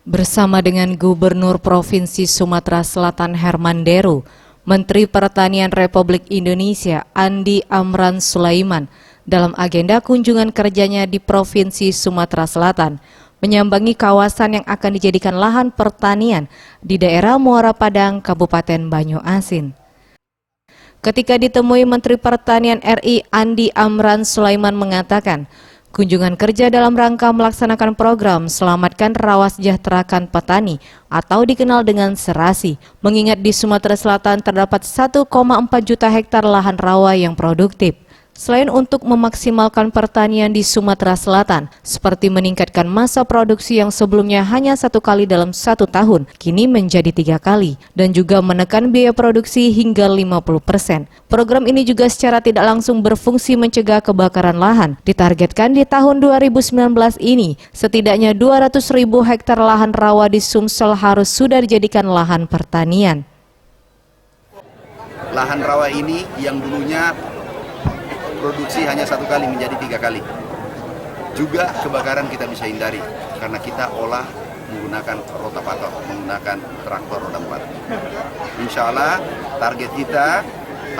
Bersama dengan Gubernur Provinsi Sumatera Selatan Herman Deru, Menteri Pertanian Republik Indonesia Andi Amran Sulaiman dalam agenda kunjungan kerjanya di Provinsi Sumatera Selatan menyambangi kawasan yang akan dijadikan lahan pertanian di daerah Muara Padang, Kabupaten Banyu-Asin. Ketika ditemui Menteri Pertanian RI Andi Amran Sulaiman mengatakan, kunjungan kerja dalam rangka melaksanakan program Selamatkan Rawa Sejahterakan Petani atau dikenal dengan Serasi, mengingat di Sumatera Selatan terdapat 1,4 juta hektar lahan rawa yang produktif. Selain untuk memaksimalkan pertanian di Sumatera Selatan, seperti meningkatkan masa produksi yang sebelumnya hanya 1 kali dalam 1 tahun, kini menjadi 3 kali, dan juga menekan biaya produksi hingga 50%. Program ini juga secara tidak langsung berfungsi mencegah kebakaran lahan. Ditargetkan di tahun 2019 ini, setidaknya 200.000 hektar lahan rawa di Sumsel harus sudah dijadikan lahan pertanian. Lahan rawa ini yang dulunya produksi hanya 1 kali menjadi 3 kali. Juga kebakaran kita bisa hindari karena kita olah menggunakan rotavator, menggunakan traktor roda 4. Insya Allah target kita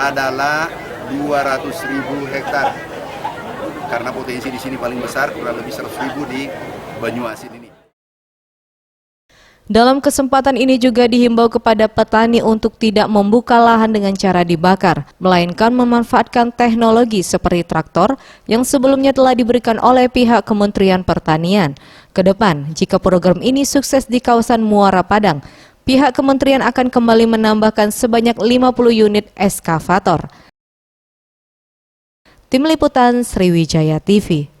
adalah 200.000 hektar karena potensi di sini paling besar, kurang lebih 100.000 di Banyu-Asin ini. Dalam kesempatan ini juga dihimbau kepada petani untuk tidak membuka lahan dengan cara dibakar, melainkan memanfaatkan teknologi seperti traktor yang sebelumnya telah diberikan oleh pihak Kementerian Pertanian. Kedepan, jika program ini sukses di kawasan Muara Padang, pihak kementerian akan kembali menambahkan sebanyak 50 unit eskavator. Tim Liputan Sriwijaya TV.